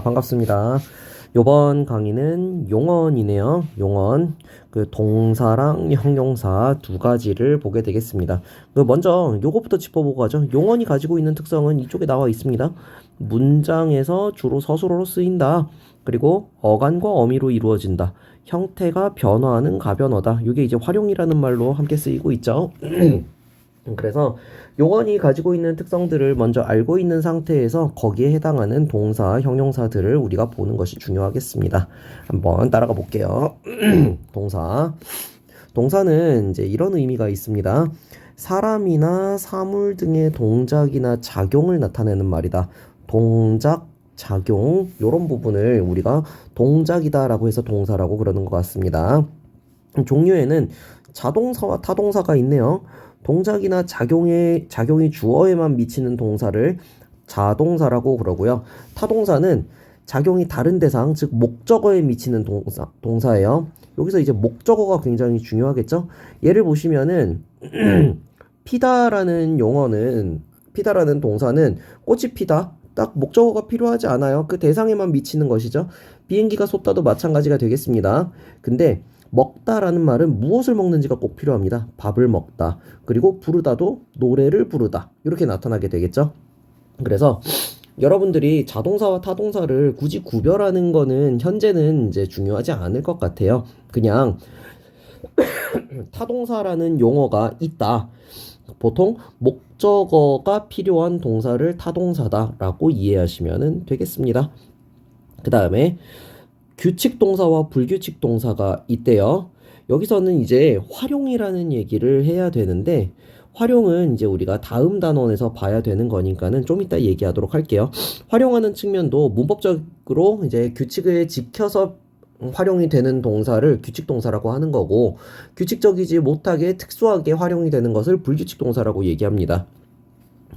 반갑습니다. 요번 강의는 용언이네요. 용언. 그 동사랑 형용사 두 가지를 보게 되겠습니다. 먼저 요것부터 짚어보고 가죠. 용언이 가지고 있는 특성은 이쪽에 나와 있습니다. 문장에서 주로 서술어로 쓰인다. 그리고 어간과 어미로 이루어진다. 형태가 변화하는 가변어다. 이게 이제 활용이라는 말로 함께 쓰이고 있죠. 그래서 용언이 가지고 있는 특성들을 먼저 알고 있는 상태에서 거기에 해당하는 동사, 형용사들을 우리가 보는 것이 중요하겠습니다. 한번 따라가 볼게요. 동사. 동사는 이제 이런 의미가 있습니다. 사람이나 사물 등의 동작이나 작용을 나타내는 말이다. 동작, 작용, 요런 부분을 우리가 동작이다라고 해서 동사라고 그러는 것 같습니다. 종류에는 자동사와 타동사가 있네요. 동작이나 작용이 주어에만 미치는 동사를 자동사라고 그러고요. 타동사는 작용이 다른 대상, 즉 목적어에 미치는 동사예요. 여기서 이제 목적어가 굉장히 중요하겠죠? 예를 보시면은 피다라는 용어는, 피다라는 동사는 꽃이 피다, 딱 목적어가 필요하지 않아요. 그 대상에만 미치는 것이죠. 비행기가 솟다도 마찬가지가 되겠습니다. 근데 먹다라는 말은 무엇을 먹는지가 꼭 필요합니다. 밥을 먹다. 그리고 부르다도 노래를 부르다. 이렇게 나타나게 되겠죠. 그래서 여러분들이 자동사와 타동사를 굳이 구별하는 거는 현재는 이제 중요하지 않을 것 같아요. 그냥 타동사라는 용어가 있다. 보통 목적어가 필요한 동사를 타동사다라고 이해하시면 되겠습니다. 그 다음에 규칙 동사와 불규칙 동사가 있대요. 여기서는 이제 활용이라는 얘기를 해야 되는데, 활용은 이제 우리가 다음 단원에서 봐야 되는 거니까는 좀 이따 얘기하도록 할게요. 활용하는 측면도 문법적으로 이제 규칙을 지켜서 활용이 되는 동사를 규칙 동사라고 하는 거고, 규칙적이지 못하게 특수하게 활용이 되는 것을 불규칙 동사라고 얘기합니다.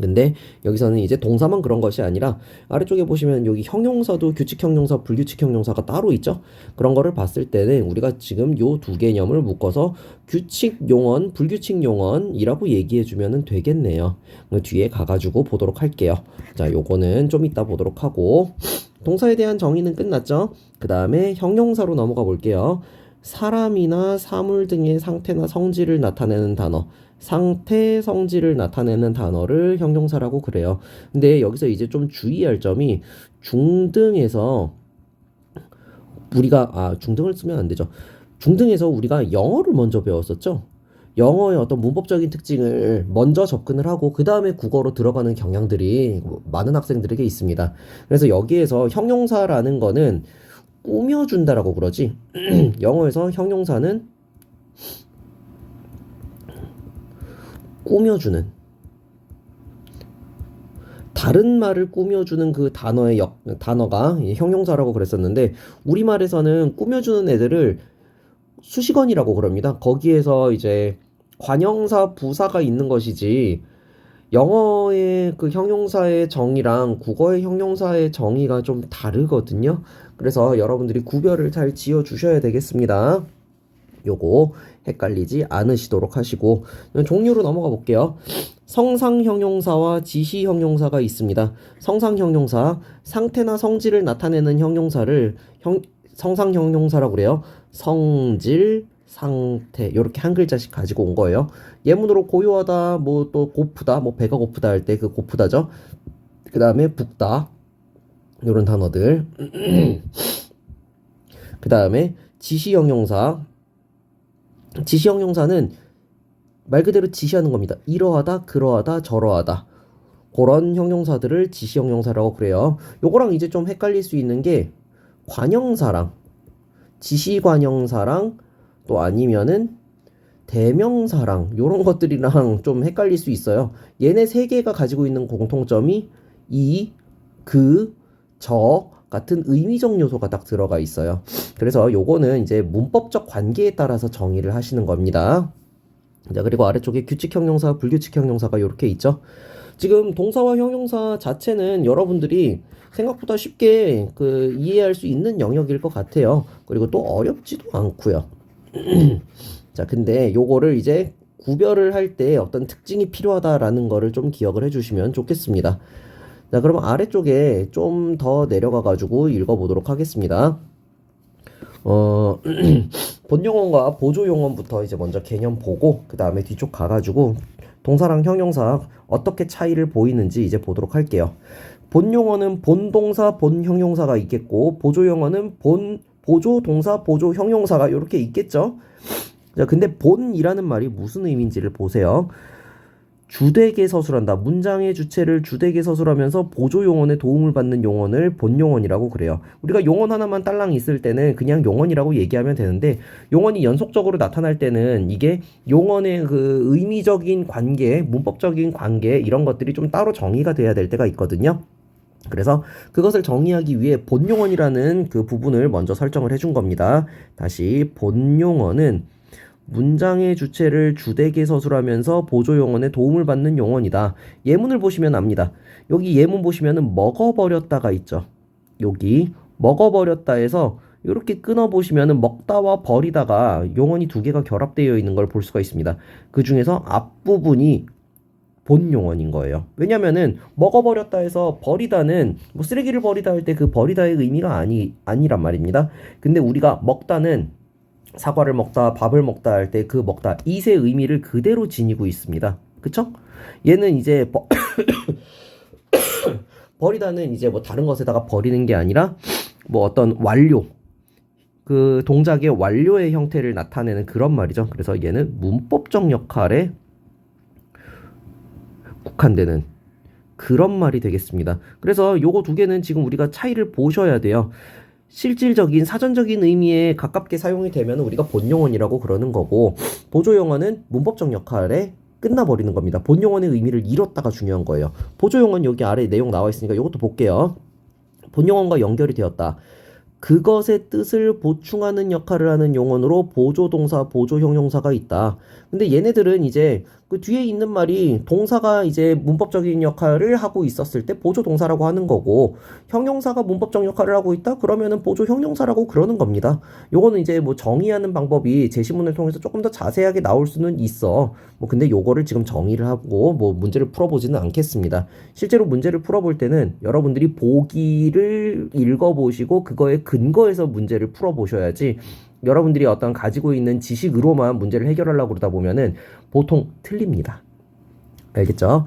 근데 여기서는 이제 동사만 그런 것이 아니라 아래쪽에 보시면 여기 형용사도 규칙 형용사, 불규칙 형용사가 따로 있죠. 그런 거를 봤을 때는 우리가 지금 요 두 개념을 묶어서 규칙 용언, 불규칙 용언이라고 얘기해 주면 되겠네요. 뒤에 가가지고 보도록 할게요. 자, 요거는 좀 이따 보도록 하고, 동사에 대한 정의는 끝났죠. 그 다음에 형용사로 넘어가 볼게요. 사람이나 사물 등의 상태나 성질을 나타내는 단어, 상태, 성질을 나타내는 단어를 형용사라고 그래요. 근데 여기서 이제 좀 주의할 점이, 중등에서 우리가 중등을 쓰면 안 되죠. 중등에서 우리가 영어를 먼저 배웠었죠. 영어의 어떤 문법적인 특징을 먼저 접근을 하고 그 다음에 국어로 들어가는 경향들이 많은 학생들에게 있습니다. 그래서 여기에서 형용사라는 거는 꾸며준다라고 그러지. 영어에서 형용사는 꾸며주는, 다른 말을 꾸며주는 그 단어가 형용사라고 그랬었는데, 우리말에서는 꾸며주는 애들을 수식어이라고 그럽니다. 거기에서 이제 관형사, 부사가 있는 것이지, 영어의 그 형용사의 정의랑 국어의 형용사의 정의가 좀 다르거든요. 그래서 여러분들이 구별을 잘 지어 주셔야 되겠습니다. 요거 헷갈리지 않으시도록 하시고, 종류로 넘어가 볼게요. 성상형용사와 지시형용사가 있습니다. 성상형용사, 상태나 성질을 나타내는 형용사를 성상형용사라고 그래요. 성질, 상태, 이렇게 한 글자씩 가지고 온 거예요. 예문으로 고요하다, 뭐 또 고프다, 뭐 배가 고프다 할 때 그 고프다죠. 그 다음에 붓다, 이런 단어들. 그 다음에 지시형용사. 지시형용사는 말 그대로 지시하는 겁니다. 이러하다, 그러하다, 저러하다. 그런 형용사들을 지시형용사라고 그래요. 요거랑 이제 좀 헷갈릴 수 있는 게, 관형사랑 지시관형사랑 또 아니면은 대명사랑 요런 것들이랑 좀 헷갈릴 수 있어요. 얘네 세 개가 가지고 있는 공통점이 이, 그, 저 같은 의미적 요소가 딱 들어가 있어요. 그래서 요거는 이제 문법적 관계에 따라서 정의를 하시는 겁니다. 자, 그리고 아래쪽에 규칙 형용사, 불규칙 형용사가 이렇게 있죠. 지금 동사와 형용사 자체는 여러분들이 생각보다 쉽게 이해할 수 있는 영역일 것 같아요. 그리고 또 어렵지도 않고요. 자, 근데 요거를 이제 구별을 할 때 어떤 특징이 필요하다라는 거를 좀 기억을 해주시면 좋겠습니다. 자, 그러면 아래쪽에 좀 더 내려가가지고 읽어보도록 하겠습니다. 본용언과 보조용언부터 이제 먼저 개념 보고 그 다음에 뒤쪽 가가지고 동사랑 형용사 어떻게 차이를 보이는지 이제 보도록 할게요. 본용어는 본동사, 본형용사가 있겠고 보조용어는 보조동사, 보조형용사가 이렇게 있겠죠. 자, 근데 본이라는 말이 무슨 의미인지를 보세요. 주되게 서술한다. 문장의 주체를 주되게 서술하면서 보조용언의 도움을 받는 용언을 본용언이라고 그래요. 우리가 용언 하나만 딸랑 있을 때는 그냥 용언이라고 얘기하면 되는데 용언이 연속적으로 나타날 때는 이게 용언의 그 의미적인 관계, 문법적인 관계 이런 것들이 좀 따로 정의가 돼야 될 때가 있거든요. 그래서 그것을 정의하기 위해 본용언이라는 그 부분을 먼저 설정을 해준 겁니다. 다시 본용언은 문장의 주체를 주되게 서술하면서 보조용언의 도움을 받는 용언이다. 예문을 보시면 압니다. 여기 예문 보시면은 먹어버렸다가 있죠. 여기 먹어버렸다에서 이렇게 끊어보시면은 먹다와 버리다가 용언이 두 개가 결합되어 있는 걸 볼 수가 있습니다. 그 중에서 앞부분이 본용언인 거예요. 왜냐면은 먹어버렸다 해서 버리다는 뭐 쓰레기를 버리다 할 때 그 버리다의 의미가 아니란 말입니다. 근데 우리가 먹다는 사과를 먹다, 밥을 먹다 할 때 그 먹다 이세 의미를 그대로 지니고 있습니다. 그쵸? 얘는 이제 버리다는 이제 뭐 다른 것에다가 버리는 게 아니라 뭐 어떤 완료, 그 동작의 완료의 형태를 나타내는 그런 말이죠. 그래서 얘는 문법적 역할에 국한되는 그런 말이 되겠습니다. 그래서 요거 두 개는 지금 우리가 차이를 보셔야 돼요. 실질적인 사전적인 의미에 가깝게 사용이 되면 우리가 본용언이라고 그러는 거고 보조용언은 문법적 역할에 끝나버리는 겁니다. 본용언의 의미를 잃었다가 중요한 거예요. 보조용언 여기 아래 내용 나와 있으니까 이것도 볼게요. 본용언과 연결이 되었다. 그것의 뜻을 보충하는 역할을 하는 용언으로 보조동사, 보조형용사가 있다. 근데 얘네들은 이제 그 뒤에 있는 말이 동사가 이제 문법적인 역할을 하고 있었을 때 보조동사라고 하는 거고 형용사가 문법적 역할을 하고 있다? 그러면은 보조형용사라고 그러는 겁니다. 요거는 이제 뭐 정의하는 방법이 제시문을 통해서 조금 더 자세하게 나올 수는 있어. 뭐 근데 요거를 지금 정의를 하고 뭐 문제를 풀어보지는 않겠습니다. 실제로 문제를 풀어볼 때는 여러분들이 보기를 읽어보시고 그거에 근거해서 문제를 풀어보셔야지 여러분들이 어떤 가지고 있는 지식으로만 문제를 해결하려고 그러다 보면은 보통 틀립니다. 알겠죠?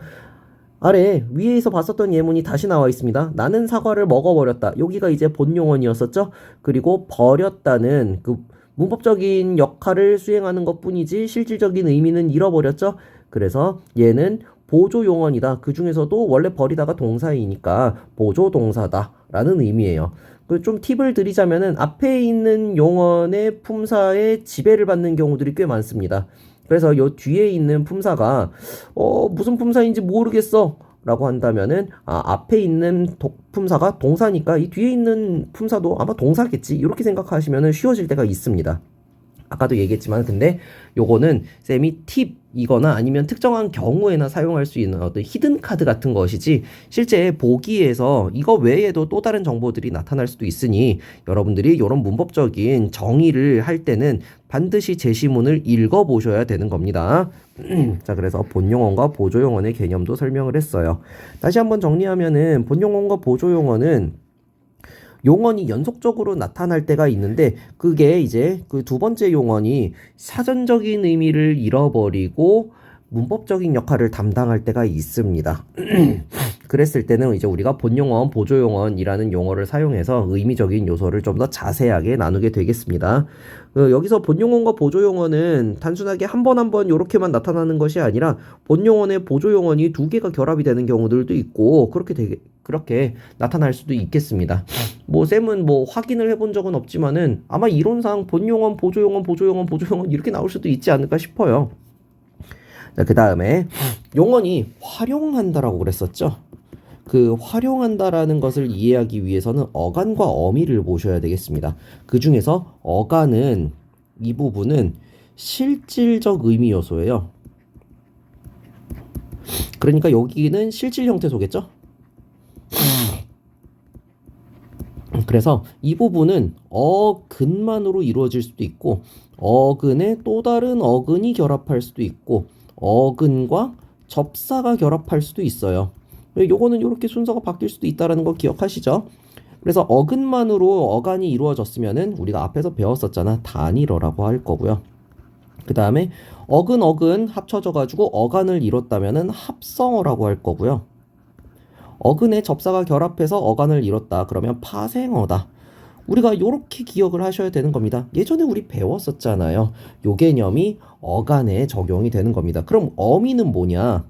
아래 위에서 봤었던 예문이 다시 나와 있습니다. 나는 사과를 먹어버렸다. 여기가 이제 본용언이었었죠? 그리고 버렸다는 그 문법적인 역할을 수행하는 것 뿐이지 실질적인 의미는 잃어버렸죠? 그래서 얘는 보조용언이다. 그 중에서도 원래 버리다가 동사이니까 보조동사다 라는 의미예요. 좀 팁을 드리자면은 앞에 있는 용언의 품사에 지배를 받는 경우들이 꽤 많습니다. 그래서 요 뒤에 있는 품사가 무슨 품사인지 모르겠어 라고 한다면은 앞에 있는 품사가 동사니까 이 뒤에 있는 품사도 아마 동사겠지 이렇게 생각하시면은 쉬워질 때가 있습니다. 아까도 얘기했지만 근데 요거는 쌤이 팁이거나 아니면 특정한 경우에나 사용할 수 있는 어떤 히든 카드 같은 것이지 실제 보기에서 이거 외에도 또 다른 정보들이 나타날 수도 있으니 여러분들이 이런 문법적인 정의를 할 때는 반드시 제시문을 읽어보셔야 되는 겁니다. 자, 그래서 본용언과 보조용언의 개념도 설명을 했어요. 다시 한번 정리하면은 본용언과 보조용언은 용언이 연속적으로 나타날 때가 있는데 그게 이제 그 두 번째 용언이 사전적인 의미를 잃어버리고 문법적인 역할을 담당할 때가 있습니다. 그랬을 때는 이제 우리가 본용언, 보조용언이라는 용어를 사용해서 의미적인 요소를 좀 더 자세하게 나누게 되겠습니다. 여기서 본용언과 보조용언은 단순하게 한 번 한 번 요렇게만 나타나는 것이 아니라 본용언에 보조용언이 두 개가 결합이 되는 경우들도 있고 그렇게 나타날 수도 있겠습니다. 뭐 쌤은 뭐 확인을 해본 적은 없지만은 아마 이론상 본용언, 보조용언, 보조용언, 보조용언 이렇게 나올 수도 있지 않을까 싶어요. 자, 그 다음에 용언이 활용한다라고 그랬었죠. 그 활용한다라는 것을 이해하기 위해서는 어간과 어미를 보셔야 되겠습니다. 그 중에서 어간은 이 부분은 실질적 의미 요소예요. 그러니까 여기는 실질 형태소겠죠? 그래서 이 부분은 어근만으로 이루어질 수도 있고 어근에 또 다른 어근이 결합할 수도 있고 어근과 접사가 결합할 수도 있어요. 요거는 이렇게 순서가 바뀔 수도 있다라는 거 기억하시죠? 그래서 어근만으로 어간이 이루어졌으면은 우리가 앞에서 배웠었잖아. 단일어라고 할 거고요. 그 다음에 어근 합쳐져 가지고 어간을 이뤘다면은 합성어라고 할 거고요. 어근에 접사가 결합해서 어간을 이뤘다. 그러면 파생어다. 우리가 요렇게 기억을 하셔야 되는 겁니다. 예전에 우리 배웠었잖아요. 요 개념이 어간에 적용이 되는 겁니다. 그럼 어미는 뭐냐?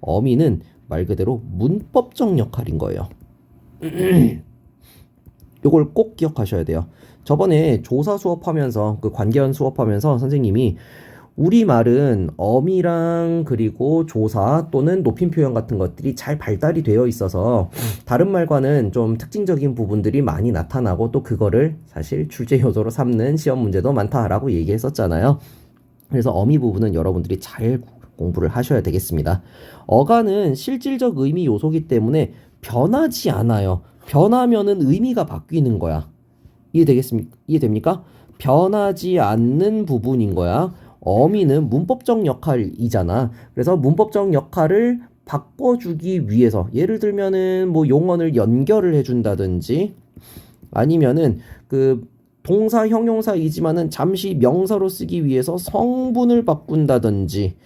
어미는 말 그대로 문법적 역할인 거예요. 요걸 꼭 기억하셔야 돼요. 저번에 조사 수업하면서 그 관계원 수업하면서 선생님이 우리말은 어미랑 그리고 조사 또는 높임 표현 같은 것들이 잘 발달이 되어 있어서 다른 말과는 좀 특징적인 부분들이 많이 나타나고 또 그거를 사실 출제 요소로 삼는 시험 문제도 많다라고 얘기했었잖아요. 그래서 어미 부분은 여러분들이 잘 공부를 하셔야 되겠습니다. 어간은 실질적 의미 요소이기 때문에 변하지 않아요. 변하면은 의미가 바뀌는 거야. 이해됩니까? 변하지 않는 부분인 거야. 어미는 문법적 역할이잖아. 그래서 문법적 역할을 바꿔주기 위해서 예를 들면은 뭐 용언을 연결을 해준다든지 아니면은 그 동사 형용사이지만은 잠시 명사로 쓰기 위해서 성분을 바꾼다든지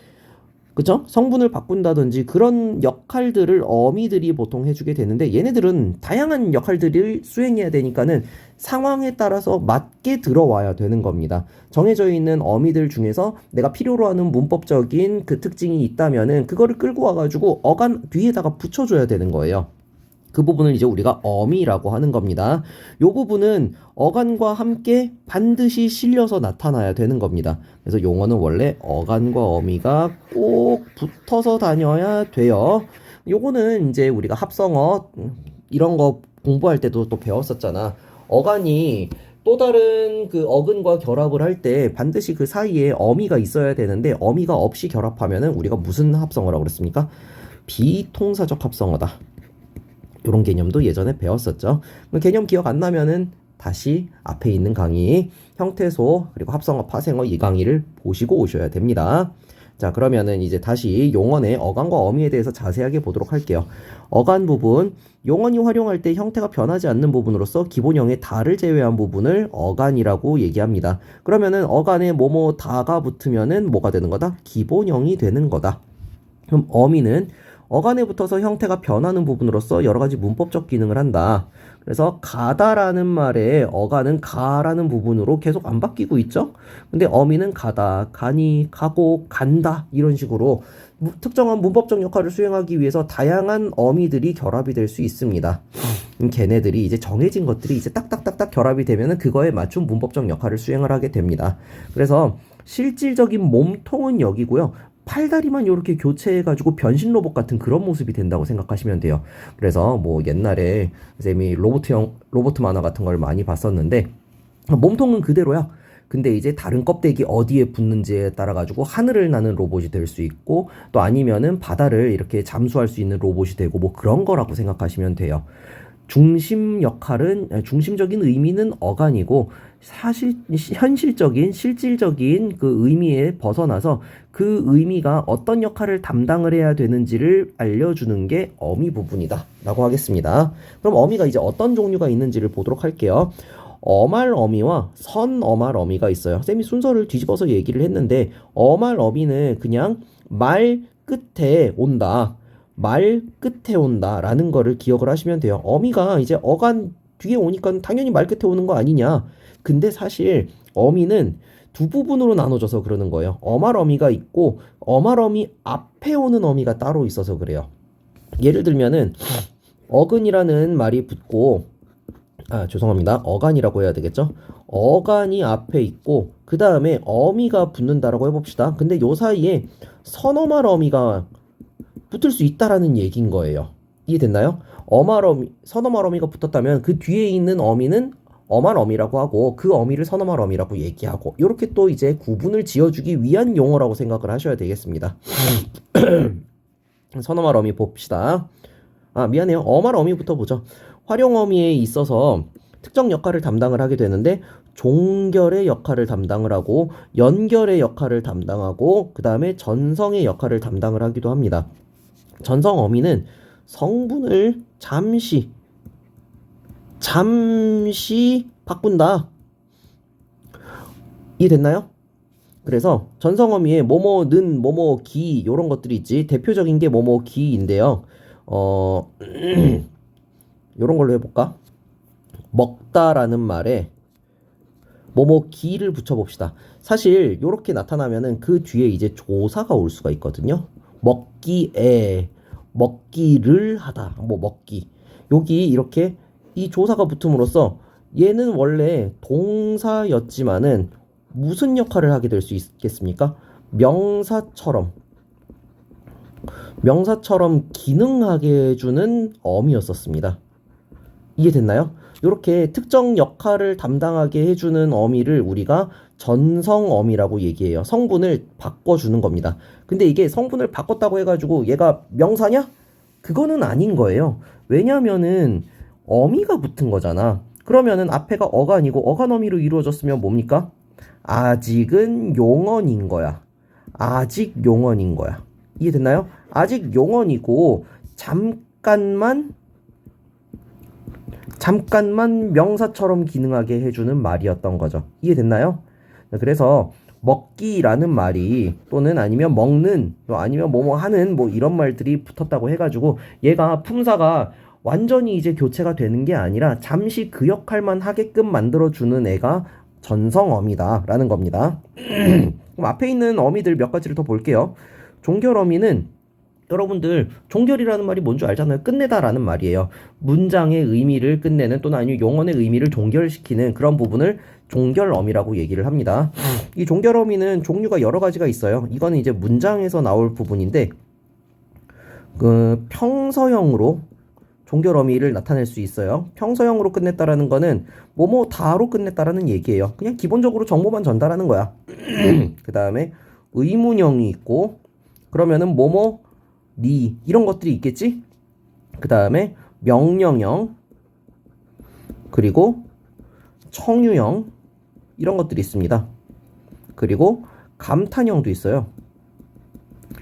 그죠? 성분을 바꾼다든지 그런 역할들을 어미들이 보통 해주게 되는데 얘네들은 다양한 역할들을 수행해야 되니까는 상황에 따라서 맞게 들어와야 되는 겁니다. 정해져 있는 어미들 중에서 내가 필요로 하는 문법적인 그 특징이 있다면은 그거를 끌고 와가지고 어간 뒤에다가 붙여줘야 되는 거예요. 그 부분을 이제 우리가 어미라고 하는 겁니다. 요 부분은 어간과 함께 반드시 실려서 나타나야 되는 겁니다. 그래서 용어는 원래 어간과 어미가 꼭 붙어서 다녀야 돼요. 요거는 이제 우리가 합성어 이런 거 공부할 때도 또 배웠었잖아. 어간이 또 다른 그 어근과 결합을 할 때 반드시 그 사이에 어미가 있어야 되는데 어미가 없이 결합하면은 우리가 무슨 합성어라고 그랬습니까? 비통사적 합성어다. 이런 개념도 예전에 배웠었죠. 개념 기억 안 나면은 다시 앞에 있는 강의 형태소 그리고 합성어 파생어 이 강의를 보시고 오셔야 됩니다. 자, 그러면은 이제 다시 용언의 어간과 어미에 대해서 자세하게 보도록 할게요. 어간 부분, 용언이 활용할 때 형태가 변하지 않는 부분으로서 기본형의 다를 제외한 부분을 어간이라고 얘기합니다. 그러면은 어간에 뭐뭐 다가 붙으면은 뭐가 되는 거다? 기본형이 되는 거다. 그럼 어미는 어간에 붙어서 형태가 변하는 부분으로서 여러 가지 문법적 기능을 한다. 그래서 가다라는 말에 어간은 가라는 부분으로 계속 안 바뀌고 있죠. 근데 어미는 가다, 가니, 가고, 간다 이런 식으로 특정한 문법적 역할을 수행하기 위해서 다양한 어미들이 결합이 될 수 있습니다. 걔네들이 이제 정해진 것들이 이제 딱딱딱딱 결합이 되면은 그거에 맞춘 문법적 역할을 수행을 하게 됩니다. 그래서 실질적인 몸통은 여기고요. 팔다리만 이렇게 교체해가지고 변신 로봇 같은 그런 모습이 된다고 생각하시면 돼요. 그래서 뭐 옛날에 쌤이 로봇 만화 같은 걸 많이 봤었는데 몸통은 그대로야. 근데 이제 다른 껍데기 어디에 붙는지에 따라 가지고 하늘을 나는 로봇이 될 수 있고 또 아니면은 바다를 이렇게 잠수할 수 있는 로봇이 되고 뭐 그런 거라고 생각하시면 돼요. 중심적인 의미는 어간이고 사실 현실적인 실질적인 그 의미에 벗어나서 그 의미가 어떤 역할을 담당을 해야 되는지를 알려주는 게 어미 부분이다 라고 하겠습니다. 그럼 어미가 이제 어떤 종류가 있는지를 보도록 할게요. 어말 어미와 선 어말 어미가 있어요. 쌤이 순서를 뒤집어서 얘기를 했는데 어말 어미는 그냥 말 끝에 온다. 말 끝에 온다 라는 거를 기억을 하시면 돼요. 어미가 이제 어간 뒤에 오니까 당연히 말 끝에 오는 거 아니냐. 근데 사실 어미는 두 부분으로 나눠져서 그러는 거예요. 어말 어미가 있고 어말 어미 앞에 오는 어미가 따로 있어서 그래요. 예를 들면은 어근이라는 말이 붙고 죄송합니다. 어간이라고 해야 되겠죠? 어간이 앞에 있고 그 다음에 어미가 붙는다라고 해봅시다. 근데 요 사이에 선어말 어미가 붙을 수 있다라는 얘기인 거예요. 이해됐나요? 선어말 어미가 붙었다면 그 뒤에 있는 어미는 어말 어미라고 하고 그 어미를 선어말 어미라고 얘기하고 이렇게 또 이제 구분을 지어주기 위한 용어라고 생각을 하셔야 되겠습니다. 선어말 어미 봅시다. 미안해요. 어말 어미부터 보죠. 활용 어미에 있어서 특정 역할을 담당을 하게 되는데 종결의 역할을 담당을 하고 연결의 역할을 담당하고 그 다음에 전성의 역할을 담당을 하기도 합니다. 전성 어미는 성분을 잠시 바꾼다. 이해됐나요? 그래서 전성어미에 뭐뭐는 뭐뭐기 요런 것들이 있지. 대표적인 게 뭐뭐기인데요. 요런 걸로 해볼까? 먹다라는 말에 뭐뭐기를 붙여봅시다. 사실 요렇게 나타나면은 그 뒤에 이제 조사가 올 수가 있거든요. 먹기에 먹기를 하다. 뭐 먹기. 여기 이렇게 이 조사가 붙음으로써 얘는 원래 동사였지만은 무슨 역할을 하게 될 수 있겠습니까? 명사처럼 기능하게 해주는 어미였었습니다. 이해됐나요? 이렇게 특정 역할을 담당하게 해주는 어미를 우리가 전성어미라고 얘기해요. 성분을 바꿔주는 겁니다. 근데 이게 성분을 바꿨다고 해가지고 얘가 명사냐? 그거는 아닌 거예요. 왜냐면은 어미가 붙은 거잖아. 그러면은 앞에가 어간이고 어간어미로 이루어졌으면 뭡니까? 아직은 용언인 거야. 아직 용언인 거야. 이해됐나요? 아직 용언이고 잠깐만 명사처럼 기능하게 해주는 말이었던 거죠. 이해됐나요? 그래서 먹기라는 말이 또는 아니면 먹는 또 아니면 뭐뭐 하는 뭐 이런 말들이 붙었다고 해가지고 얘가 품사가 완전히 이제 교체가 되는 게 아니라 잠시 그 역할만 하게끔 만들어주는 애가 전성어미다라는 겁니다. 그럼 앞에 있는 어미들 몇 가지를 더 볼게요. 종결어미는 여러분들 종결이라는 말이 뭔 줄 알잖아요. 끝내다라는 말이에요. 문장의 의미를 끝내는 또는 아니면 용언의 의미를 종결시키는 그런 부분을 종결어미라고 얘기를 합니다. 이 종결어미는 종류가 여러 가지가 있어요. 이거는 이제 문장에서 나올 부분인데 그 평서형으로 종결어미를 나타낼 수 있어요. 평서형으로 끝냈다라는 거는 뭐뭐 다로 끝냈다라는 얘기예요. 그냥 기본적으로 정보만 전달하는 거야. 그 다음에 의문형이 있고 그러면은 뭐뭐 니 이런 것들이 있겠지? 그 다음에 명령형 그리고 청유형 이런 것들이 있습니다. 그리고 감탄형도 있어요.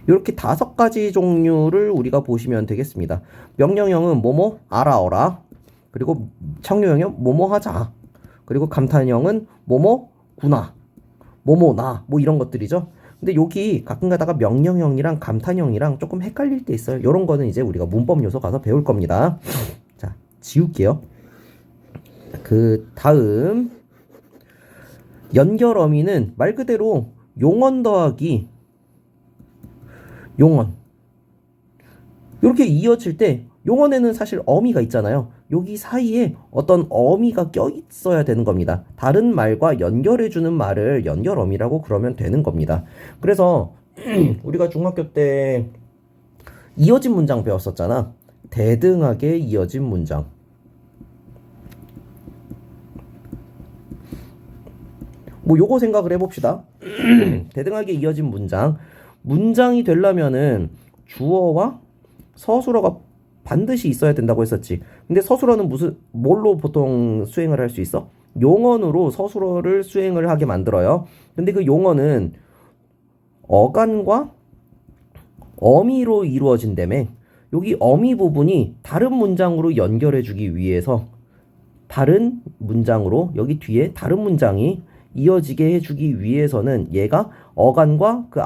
이렇게 5가지 종류를 우리가 보시면 되겠습니다. 명령형은 뭐뭐 알아어라. 그리고 청유형은 뭐뭐 하자. 그리고 감탄형은 뭐뭐구나. 뭐뭐나 뭐 이런 것들이죠. 근데 여기 가끔 가다가 명령형이랑 감탄형이랑 조금 헷갈릴 때 있어요. 이런 거는 이제 우리가 문법 요소 가서 배울 겁니다. 자, 지울게요. 그 다음 연결어미는 말 그대로 용언 더하기 용언 이렇게 이어질 때 용언에는 사실 어미가 있잖아요. 여기 사이에 어떤 어미가 껴있어야 되는 겁니다. 다른 말과 연결해주는 말을 연결어미라고 그러면 되는 겁니다. 그래서 우리가 중학교 때 이어진 문장 배웠었잖아. 대등하게 이어진 문장. 뭐 요거 생각을 해봅시다. 대등하게 이어진 문장. 문장이 되려면은 주어와 서술어가 반드시 있어야 된다고 했었지. 근데 서술어는 뭘로 보통 수행을 할 수 있어? 용언으로 서술어를 수행을 하게 만들어요. 근데 그 용언은 어간과 어미로 이루어진다며. 여기 어미 부분이 다른 문장으로 연결해주기 위해서 다른 문장으로 여기 뒤에 다른 문장이 이어지게 해주기 위해서는 얘가 어간과 그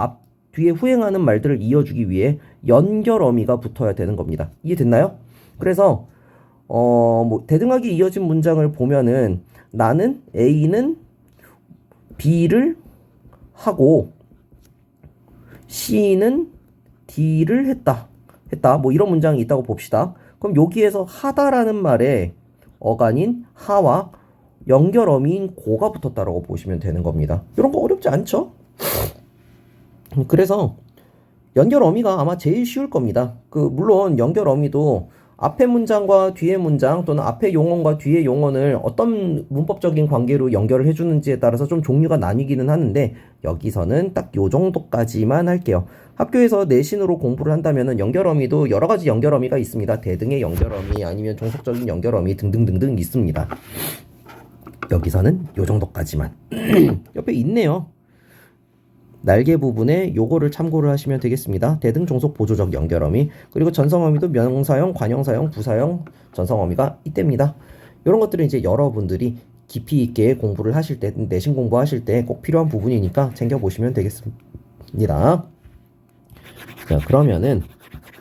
뒤에 후행하는 말들을 이어주기 위해 연결어미가 붙어야 되는 겁니다. 이해됐나요? 그래서 뭐 대등하게 이어진 문장을 보면은 나는 A는 B를 하고 C는 D를 했다. 뭐 이런 문장이 있다고 봅시다. 그럼 여기에서 하다라는 말에 어간인 하와 연결어미인 고가 붙었다라고 보시면 되는 겁니다. 이런 거 어렵지 않죠? 그래서 연결어미가 아마 제일 쉬울 겁니다. 물론 연결어미도 앞에 문장과 뒤에 문장 또는 앞에 용언과 뒤에 용언을 어떤 문법적인 관계로 연결을 해주는지에 따라서 좀 종류가 나뉘기는 하는데 여기서는 딱 요 정도까지만 할게요. 학교에서 내신으로 공부를 한다면 연결어미도 여러 가지 연결어미가 있습니다. 대등의 연결어미 아니면 종속적인 연결어미 등등등등 있습니다. 여기서는 요 정도까지만. 옆에 있네요. 날개 부분에 요거를 참고를 하시면 되겠습니다. 대등 종속 보조적 연결어미 그리고 전성어미도 명사형, 관형사형, 부사형 전성어미가 이때입니다. 이런 것들은 이제 여러분들이 깊이 있게 공부를 하실 때 내신 공부하실 때 꼭 필요한 부분이니까 챙겨보시면 되겠습니다. 자, 그러면은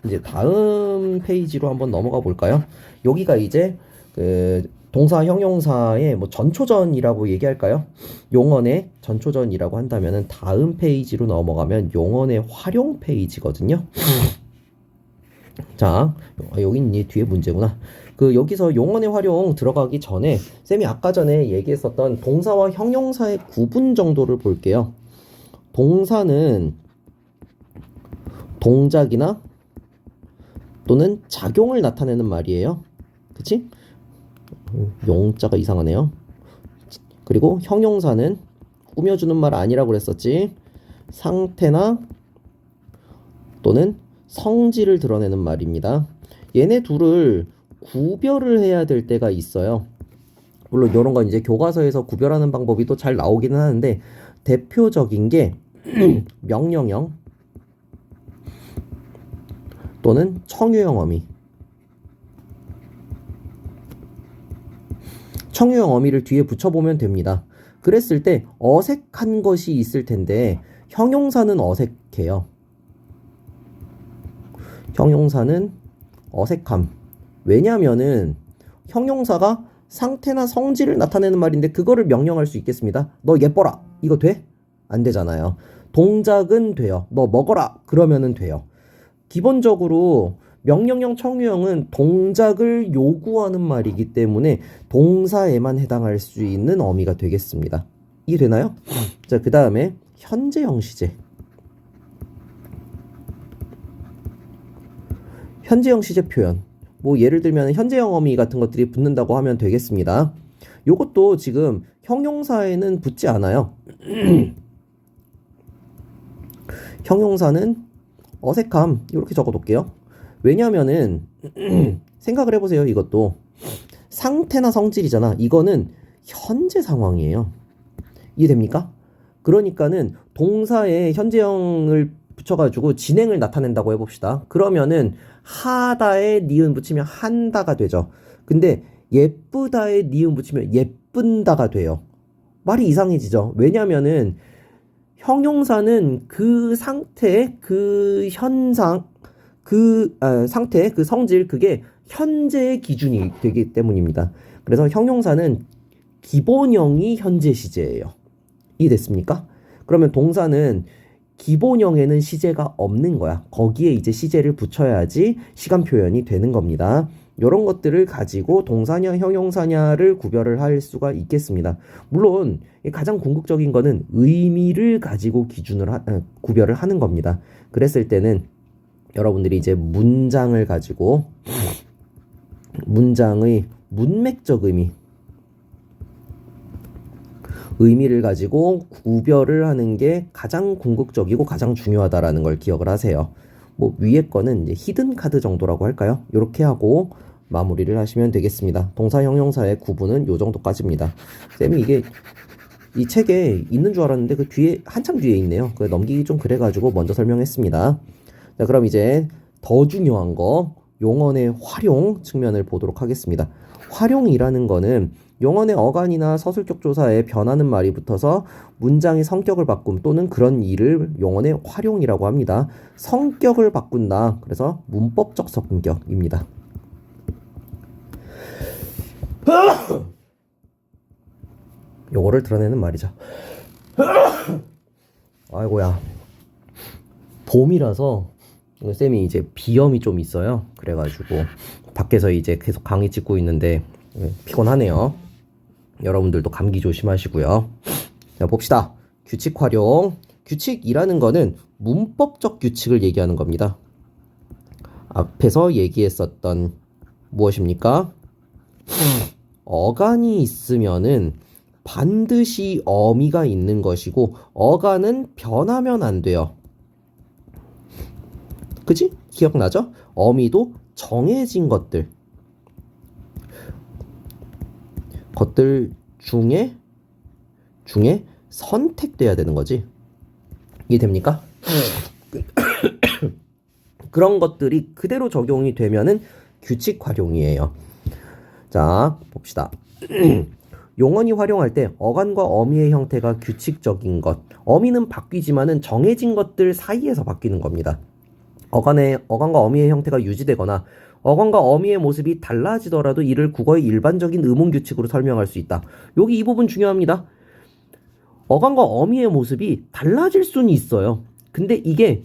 이제 다음 페이지로 한번 넘어가 볼까요? 여기가 이제 그 동사 형용사의 뭐 전초전이라고 얘기할까요? 용언의 전초전이라고 한다면은 다음 페이지로 넘어가면 용언의 활용 페이지거든요. 자, 여기 이 뒤에 문제구나. 그 여기서 용언의 활용 들어가기 전에 쌤이 아까 전에 얘기했었던 동사와 형용사의 구분 정도를 볼게요. 동사는 동작이나 또는 작용을 나타내는 말이에요. 그치? 용자가 이상하네요. 그리고 형용사는 꾸며주는 말 아니라고 그랬었지. 상태나 또는 성질을 드러내는 말입니다. 얘네 둘을 구별을 해야 될 때가 있어요. 물론 이런 건 이제 교과서에서 구별하는 방법이 또 잘 나오기는 하는데 대표적인 게 명령형 또는 청유형 어미. 청유형 어미를 뒤에 붙여보면 됩니다. 그랬을 때 어색한 것이 있을 텐데 형용사는 어색해요. 형용사는 어색함. 왜냐면은 형용사가 상태나 성질을 나타내는 말인데 그거를 명령할 수 있겠습니다. 너 예뻐라. 이거 돼? 안 되잖아요. 동작은 돼요. 너 먹어라. 그러면은 돼요. 기본적으로 명령형 청유형은 동작을 요구하는 말이기 때문에 동사에만 해당할 수 있는 어미가 되겠습니다. 이해 되나요? 자, 그 다음에 현재형 시제. 현재형 시제 표현. 뭐 예를 들면 현재형 어미 같은 것들이 붙는다고 하면 되겠습니다. 요것도 지금 형용사에는 붙지 않아요. 형용사는 어색함 이렇게 적어둘게요. 왜냐면은 생각을 해보세요. 이것도 상태나 성질이잖아. 이거는 현재 상황이에요. 이해됩니까? 그러니까는 동사에 현재형을 붙여가지고 진행을 나타낸다고 해봅시다. 그러면은 하다에 니은 붙이면 한다가 되죠. 근데 예쁘다에 니은 붙이면 예쁜다가 돼요. 말이 이상해지죠. 왜냐면은 형용사는 그 상태, 그 현상, 상태, 그 성질, 그게 현재의 기준이 되기 때문입니다. 그래서 형용사는 기본형이 현재 시제예요. 이해됐습니까? 그러면 동사는 기본형에는 시제가 없는 거야. 거기에 이제 시제를 붙여야지 시간 표현이 되는 겁니다. 이런 것들을 가지고 동사냐 형용사냐를 구별을 할 수가 있겠습니다. 물론 가장 궁극적인 거는 의미를 가지고 구별을 하는 겁니다. 그랬을 때는 여러분들이 이제 문장을 가지고 문장의 문맥적 의미를 가지고 구별을 하는 게 가장 궁극적이고 가장 중요하다라는 걸 기억을 하세요. 뭐 위에 거는 이제 히든 카드 정도라고 할까요? 이렇게 하고 마무리를 하시면 되겠습니다. 동사 형용사의 구분은 요 정도까지입니다. 쌤이 이게 이 책에 있는 줄 알았는데 그 뒤에 한참 뒤에 있네요. 그 넘기기 좀 그래가지고 먼저 설명했습니다. 자, 그럼 이제 더 중요한 거 용언의 활용 측면을 보도록 하겠습니다. 활용이라는 거는 용언의 어간이나 서술격 조사에 변하는 말이 붙어서 문장의 성격을 바꿈 또는 그런 일을 용언의 활용이라고 합니다. 성격을 바꾼다. 그래서 문법적 성격입니다. 요거를 드러내는 말이죠. 아이고야. 봄이라서 쌤이 이제 비염이 좀 있어요. 그래가지고 밖에서 이제 계속 강의 찍고 있는데 피곤하네요. 여러분들도 감기 조심하시고요. 자, 봅시다. 규칙 활용. 규칙이라는 거는 문법적 규칙을 얘기하는 겁니다. 앞에서 얘기했었던 무엇입니까? 어간이 있으면은 반드시 어미가 있는 것이고 어간은 변하면 안 돼요. 그치? 기억나죠? 어미도 정해진 것들 중에 선택돼야 되는 거지. 이해됩니까? 그런 것들이 그대로 적용이 되면은 규칙 활용이에요. 자, 봅시다. 용언이 활용할 때 어간과 어미의 형태가 규칙적인 것. 어미는 바뀌지만은 정해진 것들 사이에서 바뀌는 겁니다. 어간과 어미의 형태가 유지되거나 어간과 어미의 모습이 달라지더라도 이를 국어의 일반적인 의문 규칙으로 설명할 수 있다. 여기 이 부분 중요합니다. 어간과 어미의 모습이 달라질 수는 있어요. 근데 이게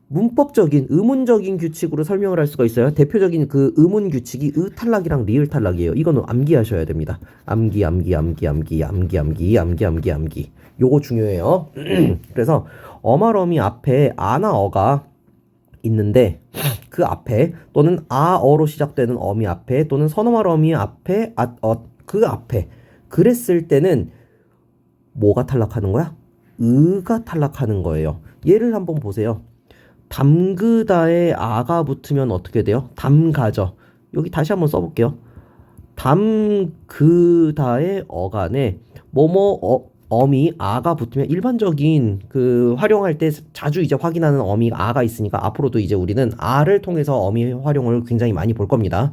문법적인 의문적인 규칙으로 설명을 할 수가 있어요. 대표적인 그 의문 규칙이 탈락이랑 리을 탈락이에요. 이거는 암기하셔야 됩니다. 암기. 요거 중요해요. 그래서 어말어미 앞에 아나 어가 있는데 그 앞에 또는 아어로 시작되는 어미 앞에 또는 선어말 어미 앞에 그 앞에 그랬을 때는 뭐가 탈락하는 거야? 의가 탈락하는 거예요. 예를 한번 보세요. 담그다에 아가 붙으면 어떻게 돼요? 담가죠. 여기 다시 한번 써볼게요. 담그다의 어간에 어미 아가 붙으면 일반적인 그 활용할 때 자주 이제 확인하는 어미 아가 있으니까 앞으로도 이제 우리는 아를 통해서 어미 활용을 굉장히 많이 볼 겁니다.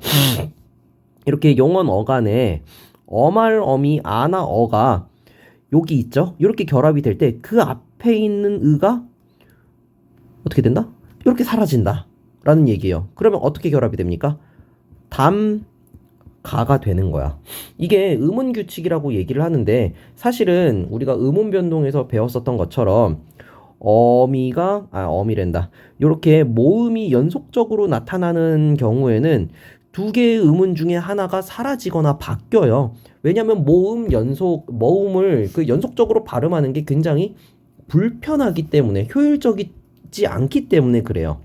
이렇게 용언 어간에 어말 어미 아나 어가 여기 있죠? 이렇게 결합이 될 때 그 앞에 있는 의가 어떻게 된다? 이렇게 사라진다 라는 얘기예요. 그러면 어떻게 결합이 됩니까? 가가 되는 거야. 이게 의문규칙이라고 얘기를 하는데 사실은 우리가 의문변동에서 배웠었던 것처럼 어미란다. 이렇게 모음이 연속적으로 나타나는 경우에는 두 개의 의문 중에 하나가 사라지거나 바뀌어요. 왜냐하면 모음을 그 연속적으로 발음하는 게 굉장히 불편하기 때문에 효율적이지 않기 때문에 그래요.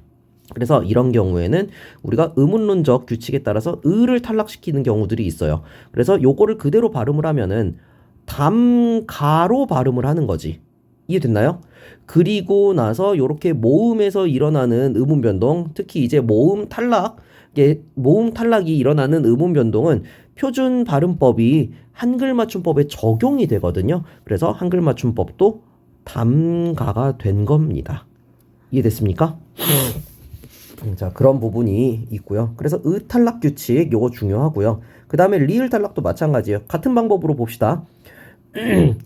그래서 이런 경우에는 우리가 의문론적 규칙에 따라서 의를 탈락시키는 경우들이 있어요. 그래서 요거를 그대로 발음을 하면은 담가로 발음을 하는 거지. 이해됐나요? 그리고 나서 요렇게 모음에서 일어나는 의문 변동, 특히 이제 모음 탈락이 일어나는 의문 변동은 표준 발음법이 한글 맞춤법에 적용이 되거든요. 그래서 한글 맞춤법도 담가가 된 겁니다. 이해됐습니까? 자, 그런 부분이 있고요. 그래서 탈락 규칙 요거 중요하고요. 그 다음에 리을 탈락도 마찬가지예요. 같은 방법으로 봅시다.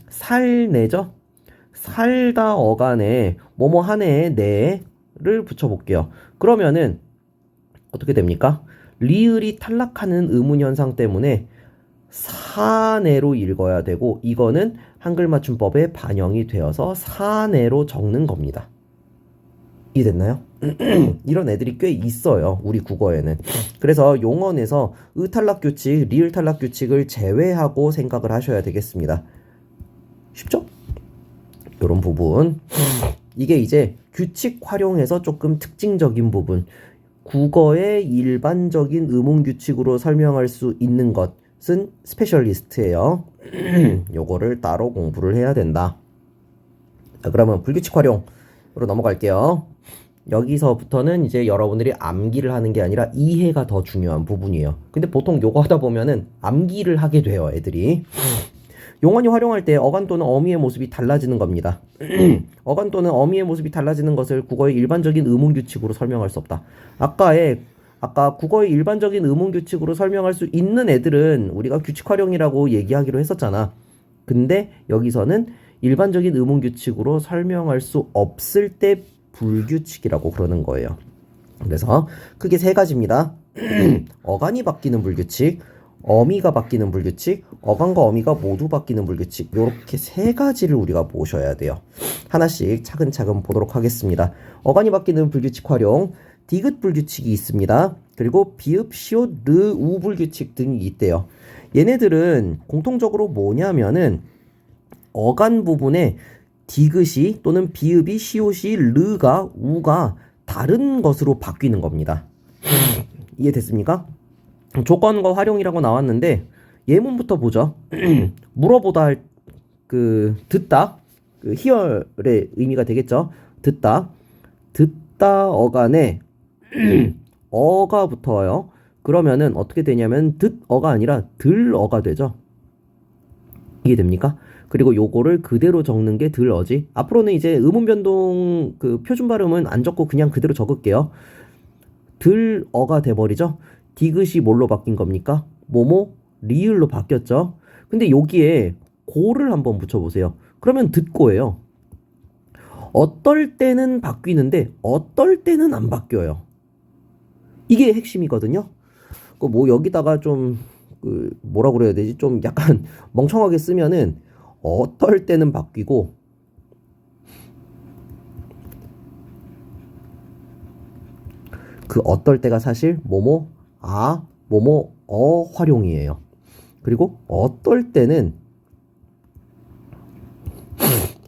살내죠? 살다 어간에 뭐뭐 하네에 내를 붙여볼게요. 그러면은 어떻게 됩니까? 리을이 탈락하는 의문 현상 때문에 사내로 읽어야 되고 이거는 한글 맞춤법에 반영이 되어서 사내로 적는 겁니다. 이해됐나요? 이런 애들이 꽤 있어요. 우리 국어에는. 그래서 용언에서 탈락 규칙, 리을 탈락 규칙을 제외하고 생각을 하셔야 되겠습니다. 쉽죠? 이런 부분. 이게 이제 규칙 활용에서 조금 특징적인 부분. 국어의 일반적인 의문 규칙으로 설명할 수 있는 것은 스페셜리스트예요. 요거를 따로 공부를 해야 된다. 자, 그러면 불규칙 활용으로 넘어갈게요. 여기서부터는 이제 여러분들이 암기를 하는 게 아니라 이해가 더 중요한 부분이에요. 근데 보통 요거 하다 보면은 암기를 하게 돼요, 애들이. 용언이 활용할 때 어간 또는 어미의 모습이 달라지는 겁니다. 어간 또는 어미의 모습이 달라지는 것을 국어의 일반적인 의문 규칙으로 설명할 수 없다. 아까 국어의 일반적인 의문 규칙으로 설명할 수 있는 애들은 우리가 규칙 활용이라고 얘기하기로 했었잖아. 근데 여기서는 일반적인 의문 규칙으로 설명할 수 없을 때 불규칙이라고 그러는 거예요. 그래서 크게 세 가지입니다. 어간이 바뀌는 불규칙, 어미가 바뀌는 불규칙, 어간과 어미가 모두 바뀌는 불규칙. 이렇게 세 가지를 우리가 보셔야 돼요. 하나씩 차근차근 보도록 하겠습니다. 어간이 바뀌는 불규칙 활용, 디귿 불규칙이 있습니다. 그리고 비읍, 시옷, 르, 우 불규칙 등이 있대요. 얘네들은 공통적으로 뭐냐면은 어간 부분에 디귿이 또는 비읍이 시옷이 르가 우가 다른 것으로 바뀌는 겁니다. 이해됐습니까? 조건과 활용이라고 나왔는데 예문부터 보죠. 물어보다 할 듣다 hear의 의미가 되겠죠. 듣다 어간에 어가 붙어요. 그러면은 어떻게 되냐면 듣어가 아니라 들어가 되죠. 이해됩니까? 그리고 요거를 그대로 적는 게 들어지. 앞으로는 이제 음운 변동 그 표준 발음은 안 적고 그냥 그대로 적을게요. 들어가 돼버리죠. 디귿이 뭘로 바뀐 겁니까? 뭐뭐 리을로 바뀌었죠. 근데 여기에 고를 한번 붙여보세요. 그러면 듣고예요. 어떨 때는 바뀌는데 어떨 때는 안 바뀌어요. 이게 핵심이거든요. 그 뭐 여기다가 좀 그 뭐라 그래야 되지? 좀 약간 멍청하게 쓰면은 어떨 때는 바뀌고 그 어떨 때가 사실 뭐뭐 뭐뭐 활용이에요. 그리고 어떨 때는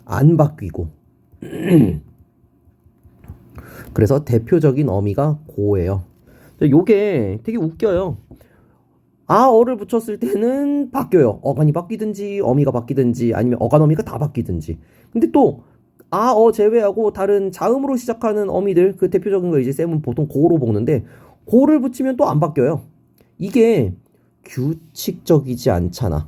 안 바뀌고 그래서 대표적인 어미가 고예요. 요게 되게 웃겨요. 어를 붙였을 때는 바뀌어요. 어간이 바뀌든지 어미가 바뀌든지 아니면 어간 어미가 다 바뀌든지. 근데 또 제외하고 다른 자음으로 시작하는 어미들 그 대표적인 거 이제 쌤은 보통 고로 보는데 고를 붙이면 또 안 바뀌어요. 이게 규칙적이지 않잖아.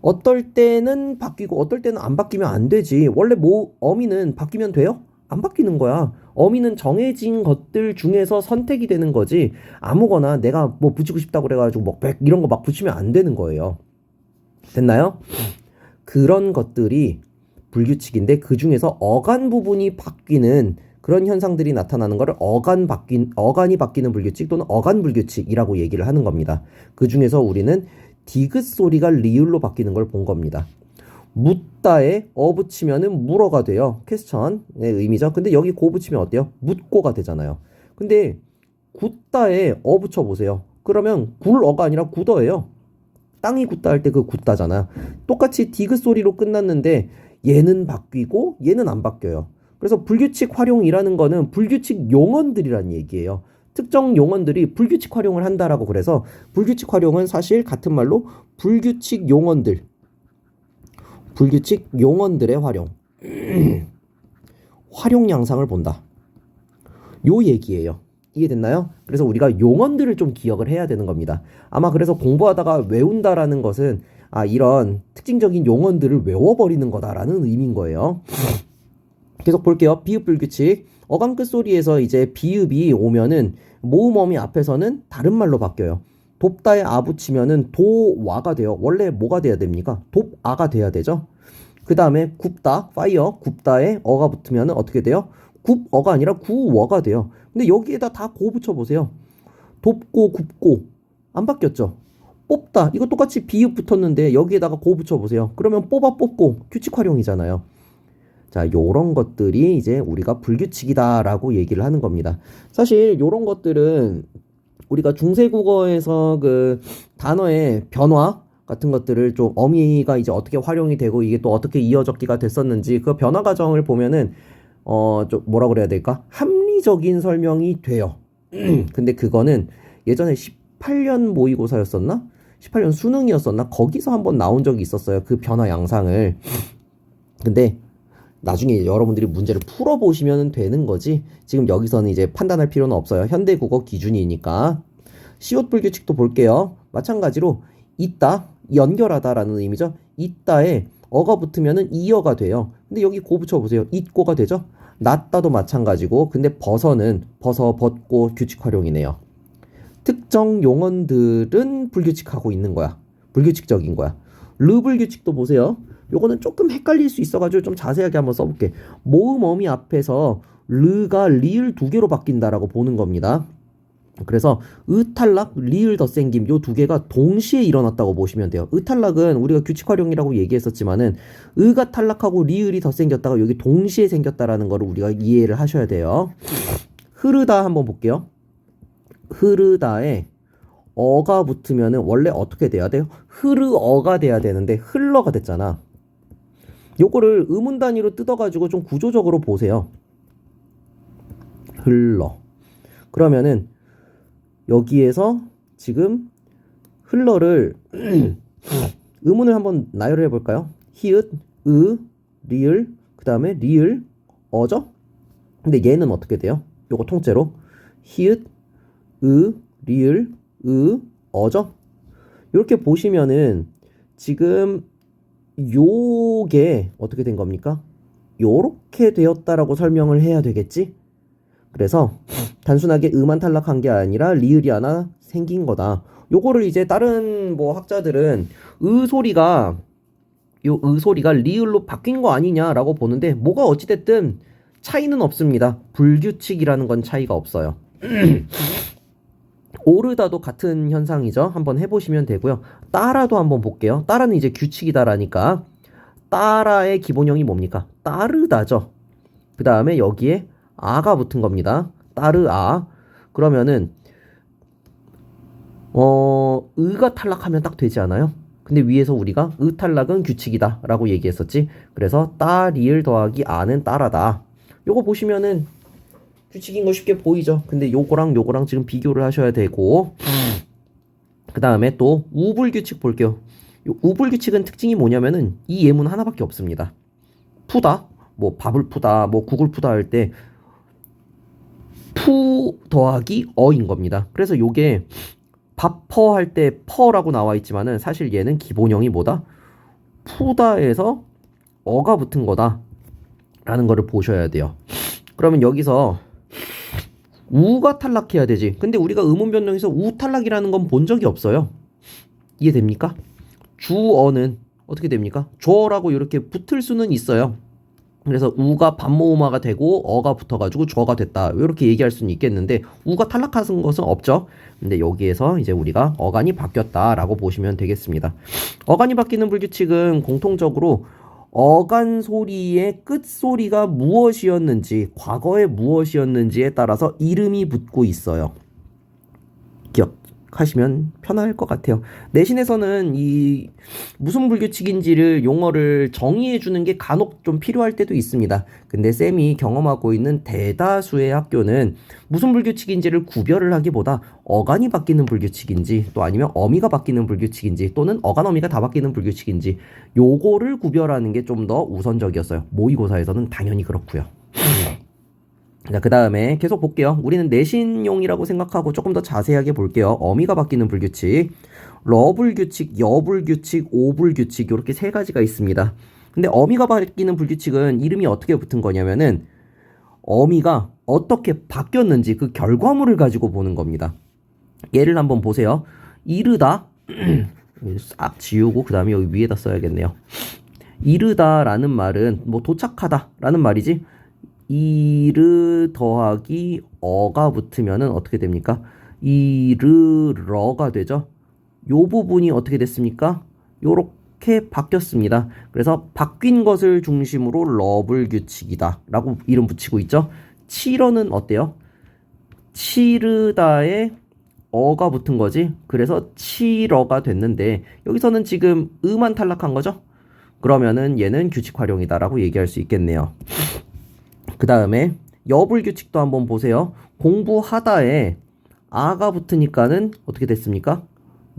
어떨 때는 바뀌고 어떨 때는 안 바뀌면 안 되지. 원래 뭐 어미는 바뀌면 돼요? 안 바뀌는 거야. 어미는 정해진 것들 중에서 선택이 되는 거지. 아무거나 내가 뭐 붙이고 싶다고 그래가지고 뭐 백 이런 거 막 붙이면 안 되는 거예요. 됐나요? 그런 것들이 불규칙인데 그 중에서 어간 부분이 바뀌는 그런 현상들이 나타나는 것을 어간이 바뀌는 불규칙 또는 어간 불규칙이라고 얘기를 하는 겁니다. 그 중에서 우리는 디귿 소리가 리을로 바뀌는 걸 본 겁니다. 묻다에 붙이면은 물어가 돼요. 퀘스천의 의미죠. 근데 여기 고 붙이면 어때요? 묻고가 되잖아요. 근데 굳다에 붙여 보세요. 그러면 굴어가 아니라 굳어예요. 땅이 굳다 할 때 그 굳다잖아. 똑같이 디귿 소리로 끝났는데 얘는 바뀌고 얘는 안 바뀌어요. 그래서 불규칙 활용이라는 거는 불규칙 용언들이란 얘기예요. 특정 용언들이 불규칙 활용을 한다라고 그래서 불규칙 활용은 사실 같은 말로 불규칙 용언들의 활용 활용 양상을 본다. 요 얘기예요. 이해됐나요? 그래서 우리가 용언들을 좀 기억을 해야 되는 겁니다. 아마 그래서 공부하다가 외운다라는 것은 이런 특징적인 용언들을 외워버리는 거다라는 의미인 거예요. 계속 볼게요. 비읍 불규칙. 어감 끝소리에서 이제 비읍이 오면은 모음어미 앞에서는 다른 말로 바뀌어요. 돕다에 붙이면은 도와가 돼요. 원래 뭐가 돼야 됩니까? 돕아가 돼야 되죠. 그 다음에 굽다, 파이어, 굽다에 어가 붙으면은 어떻게 돼요? 굽어가 아니라 구워가 돼요. 근데 여기에다 다 고 붙여보세요. 돕고 굽고 안 바뀌었죠. 뽑다 이거 똑같이 비읍 붙었는데 여기에다가 고 붙여보세요. 그러면 뽑아 뽑고 규칙 활용이잖아요. 자, 요런 것들이 이제 우리가 불규칙이다라고 얘기를 하는 겁니다. 사실 요런 것들은 우리가 중세국어에서 그 단어의 변화 같은 것들을 좀 어미가 이제 어떻게 활용이 되고 이게 또 어떻게 이어적기가 됐었는지 그 변화 과정을 보면은 좀 뭐라 그래야 될까? 합리적인 설명이 돼요. 근데 그거는 예전에 18년 모의고사였었나? 18년 수능이었었나? 거기서 한번 나온 적이 있었어요. 그 변화 양상을. 근데 나중에 여러분들이 문제를 풀어보시면 되는 거지. 지금 여기서는 이제 판단할 필요는 없어요. 현대국어 기준이니까. 시옷 불규칙도 볼게요. 마찬가지로 있다, 연결하다라는 의미죠. 있다에 어가 붙으면은 이어가 돼요. 근데 여기 고 붙여보세요. 있고가 되죠. 낫다도 마찬가지고. 근데 벗고 규칙 활용이네요. 특정 용언들은 불규칙하고 있는 거야. 불규칙적인 거야. 르불규칙도 보세요. 요거는 조금 헷갈릴 수 있어가지고 좀 자세하게 한번 써볼게. 모음 어미 앞에서 르가 리을 두 개로 바뀐다라고 보는 겁니다. 그래서 으탈락, 리을 덧생김 요 두 개가 동시에 일어났다고 보시면 돼요. 으탈락은 우리가 규칙 활용이라고 얘기했었지만은 으가 탈락하고 리을이 덧생겼다가 여기 동시에 생겼다라는 거를 우리가 이해를 하셔야 돼요. 흐르다 한번 볼게요. 흐르다에 어가 붙으면은 원래 어떻게 돼야 돼요? 흐르어가 돼야 되는데 흘러가 됐잖아. 요거를 의문 단위로 뜯어가지고 좀 구조적으로 보세요. 흘러. 그러면은 여기에서 지금 흘러를 의문을 한번 나열해 볼까요? 히읗, 리을, 그 다음에 리을, 어죠? 근데 얘는 어떻게 돼요? 요거 통째로 히읗, 리을, 어죠? 이렇게 보시면은 지금 요게 어떻게 된 겁니까? 요렇게 되었다라고 설명을 해야 되겠지? 그래서 단순하게 음만 탈락한 게 아니라 리을이 하나 생긴 거다. 요거를 이제 다른 뭐 학자들은 소리가 소리가 리을로 바뀐 거 아니냐라고 보는데 뭐가 어찌됐든 차이는 없습니다. 불규칙이라는 건 차이가 없어요. 오르다도 같은 현상이죠. 한번 해보시면 되고요. 따라도 한번 볼게요. 따라는 이제 규칙이다라니까 따라의 기본형이 뭡니까? 따르다죠. 그 다음에 여기에 아가 붙은 겁니다. 따르아. 그러면은 의가 탈락하면 딱 되지 않아요? 근데 위에서 우리가 의 탈락은 규칙이다 라고 얘기했었지. 그래서 따리을 더하기 아는 따라다. 요거 보시면은 규칙인 거 쉽게 보이죠. 근데 요거랑 요거랑 지금 비교를 하셔야 되고 그 다음에 또 우불규칙 볼게요. 요 우불규칙은 특징이 뭐냐면은 이 예문 하나밖에 없습니다. 푸다, 뭐 밥을 푸다, 뭐 국을 푸다 할 때 푸 더하기 어인 겁니다. 그래서 요게 밥퍼 할 때 퍼라고 나와 있지만은 사실 얘는 기본형이 뭐다? 푸다에서 어가 붙은 거다 라는 거를 보셔야 돼요. 그러면 여기서 우가 탈락해야 되지. 근데 우리가 의문 변동에서 우 탈락이라는 건 본 적이 없어요. 이해됩니까? 주어는 어떻게 됩니까? 주어라고 이렇게 붙을 수는 있어요. 그래서 우가 반모음화가 되고 어가 붙어가지고 주어가 됐다. 이렇게 얘기할 수는 있겠는데 우가 탈락하는 것은 없죠. 근데 여기에서 이제 우리가 어간이 바뀌었다라고 보시면 되겠습니다. 어간이 바뀌는 불규칙은 공통적으로 어간 소리의 끝소리가 무엇이었는지, 과거에 무엇이었는지에 따라서 이름이 붙고 있어요. 기억하시면 편할 것 같아요. 내신에서는 이 무슨 불규칙인지를 용어를 정의해 주는 게 간혹 좀 필요할 때도 있습니다. 근데 쌤이 경험하고 있는 대다수의 학교는 무슨 불규칙인지를 구별을 하기보다 어간이 바뀌는 불규칙인지 또 아니면 어미가 바뀌는 불규칙인지 또는 어간 어미가 다 바뀌는 불규칙인지 요거를 구별하는 게 좀 더 우선적이었어요. 모의고사에서는 당연히 그렇고요. 자, 그 다음에 계속 볼게요. 우리는 내신용이라고 생각하고 조금 더 자세하게 볼게요. 어미가 바뀌는 불규칙, 러불규칙, 여불규칙, 오불규칙 이렇게 세 가지가 있습니다. 근데 어미가 바뀌는 불규칙은 이름이 어떻게 붙은 거냐면은 어미가 어떻게 바뀌었는지 그 결과물을 가지고 보는 겁니다. 예를 한번 보세요. 이르다 싹 지우고 그 다음에 여기 위에다 써야겠네요. 이르다라는 말은 뭐 도착하다라는 말이지. 이르 더하기 어가 붙으면은 어떻게 됩니까? 이르러가 되죠. 요 부분이 어떻게 됐습니까? 요렇게 바뀌었습니다. 그래서 바뀐 것을 중심으로 러불규칙이다 라고 이름 붙이고 있죠. 치러는 어때요? 치르다에 어가 붙은 거지. 그래서 치러가 됐는데 여기서는 지금 의만 탈락한 거죠. 그러면은 얘는 규칙 활용이다라고 얘기할 수 있겠네요. 그 다음에 여불규칙도 한번 보세요. 공부하다에 아가 붙으니까는 어떻게 됐습니까?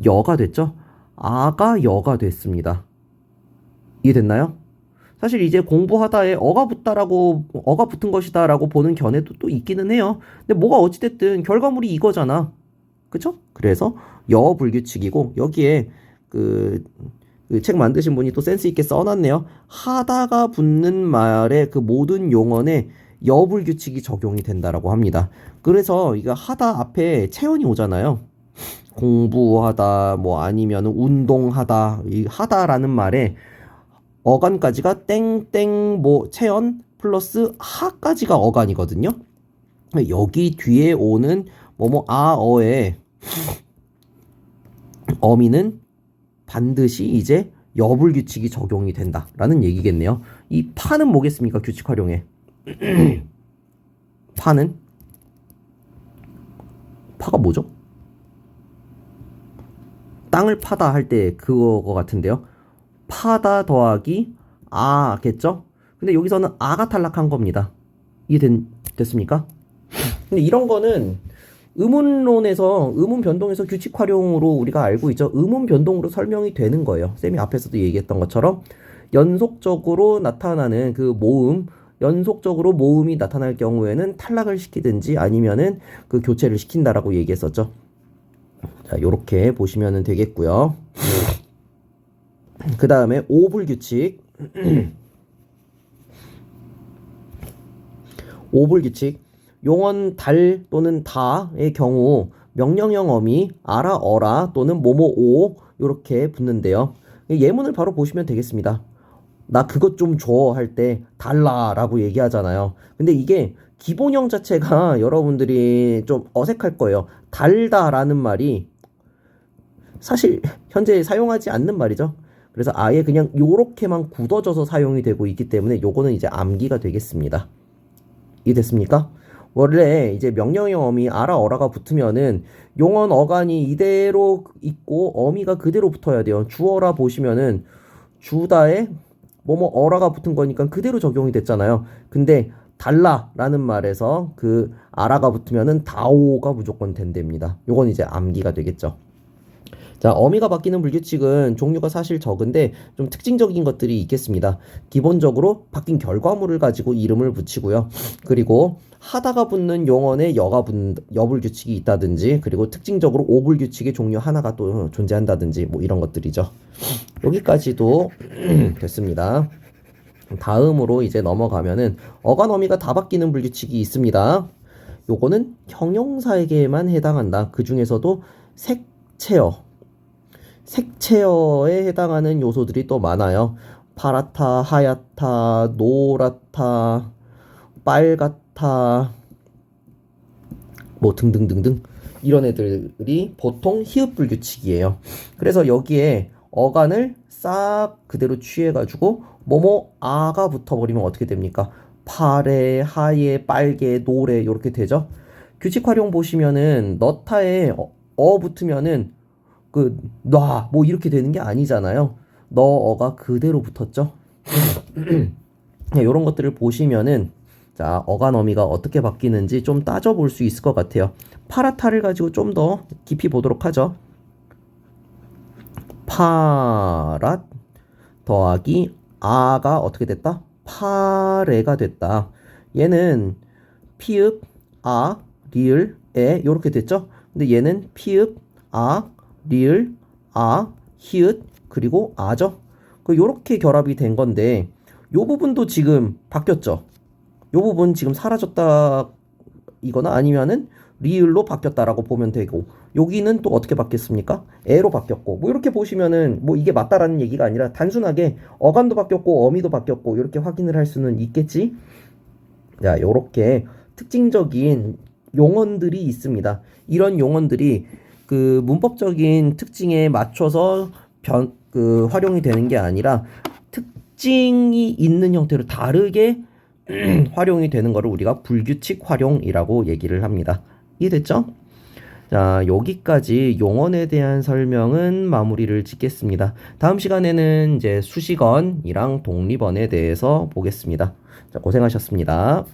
여가 됐죠? 아가 여가 됐습니다. 이해됐나요? 사실 이제 공부하다에 어가 붙은 것이다라고 보는 견해도 또 있기는 해요. 근데 뭐가 어찌됐든 결과물이 이거잖아. 그쵸? 그래서 여불규칙이고 여기에 그 책 만드신 분이 또 센스 있게 써놨네요. 하다가 붙는 말의 그 모든 용언에 여불규칙이 적용이 된다라고 합니다. 그래서 이거 하다 앞에 체언이 오잖아요. 공부하다 뭐 아니면 운동하다 이 하다라는 말에 어간까지가 땡땡 뭐 체언 플러스 하까지가 어간이거든요. 여기 뒤에 오는 뭐뭐 아어의 어미는 반드시 이제 여불규칙이 적용이 된다라는 얘기겠네요. 이 파는 뭐겠습니까? 규칙 활용에. 파는? 파가 뭐죠? 땅을 파다 할 때 그거 같은데요. 파다 더하기 아겠죠? 근데 여기서는 아가 탈락한 겁니다. 이해됐습니까? 근데 이런 거는 의문론에서 의문 변동에서 규칙 활용으로 우리가 알고 있죠. 의문 변동으로 설명이 되는 거예요. 쌤이 앞에서도 얘기했던 것처럼 연속적으로 나타나는 그 모음, 연속적으로 모음이 나타날 경우에는 탈락을 시키든지 아니면은 그 교체를 시킨다라고 얘기했었죠. 자, 요렇게 보시면 되겠고요. 그 다음에 오불규칙. 오불규칙. 용언 달 또는 다의 경우 명령형 어미 아라 어라 또는 뭐뭐오 이렇게 붙는데요. 예문을 바로 보시면 되겠습니다. 나 그것 좀 줘 할 때 달라라고 얘기하잖아요. 근데 이게 기본형 자체가 여러분들이 좀 어색할 거예요. 달다라는 말이 사실 현재 사용하지 않는 말이죠. 그래서 아예 그냥 요렇게만 굳어져서 사용이 되고 있기 때문에 요거는 이제 암기가 되겠습니다. 이해됐습니까? 원래 이제 명령형 어미 아라 어라가 붙으면은 용언 어간이 이대로 있고 어미가 그대로 붙어야 돼요. 주어라 보시면은 주다에 뭐뭐 어라가 붙은 거니까 그대로 적용이 됐잖아요. 근데 달라라는 말에서 그 아라가 붙으면은 다오가 무조건 된답니다. 요건 이제 암기가 되겠죠. 자, 어미가 바뀌는 불규칙은 종류가 사실 적은데 좀 특징적인 것들이 있겠습니다. 기본적으로 바뀐 결과물을 가지고 이름을 붙이고요. 그리고 하다가 붙는 용언에 여불규칙이 있다든지, 그리고 특징적으로 오불규칙의 종류 하나가 또 존재한다든지 뭐 이런 것들이죠. 여기까지도 됐습니다. 다음으로 이제 넘어가면은 어간 어미가 다 바뀌는 불규칙이 있습니다. 요거는 형용사에게만 해당한다. 그 중에서도 색채어에 해당하는 요소들이 또 많아요. 파랗다, 하얗다, 노랗다, 빨갛다, 뭐 등등등등 이런 애들이 보통 히읗 불규칙이에요. 그래서 여기에 어간을 싹 그대로 취해가지고 뭐뭐 아가 붙어버리면 어떻게 됩니까? 파래, 하얘, 빨개, 노래 이렇게 되죠. 규칙 활용 보시면은 너타에 붙으면은 놔, 뭐 이렇게 되는 게 아니잖아요. 너어가 그대로 붙었죠. 이런 것들을 보시면은 자, 어간 어미가 어떻게 바뀌는지 좀 따져볼 수 있을 것 같아요. 파라타를 가지고 좀 더 깊이 보도록 하죠. 파랏 더하기 아가 어떻게 됐다? 파레가 됐다. 얘는 피읍, 아, 리을, 에 이렇게 됐죠? 근데 얘는 피읍, 아, 리을, 아, 히읗, 그리고 아죠. 요렇게 결합이 된 건데 요 부분도 지금 바뀌었죠. 요 부분 지금 사라졌다 이거나 아니면은 리을로 바뀌었다라고 보면 되고, 여기는 또 어떻게 바뀌었습니까? 에로 바뀌었고, 뭐 이렇게 보시면은 뭐 이게 맞다라는 얘기가 아니라 단순하게 어간도 바뀌었고 어미도 바뀌었고 이렇게 확인을 할 수는 있겠지. 자, 요렇게 특징적인 용언들이 있습니다. 이런 용언들이 그 문법적인 특징에 맞춰서 활용이 되는 게 아니라 특징이 있는 형태로 다르게 활용이 되는 거를 우리가 불규칙 활용이라고 얘기를 합니다. 이해됐죠? 자, 여기까지 용언에 대한 설명은 마무리를 짓겠습니다. 다음 시간에는 이제 수식언이랑 독립언에 대해서 보겠습니다. 자, 고생하셨습니다.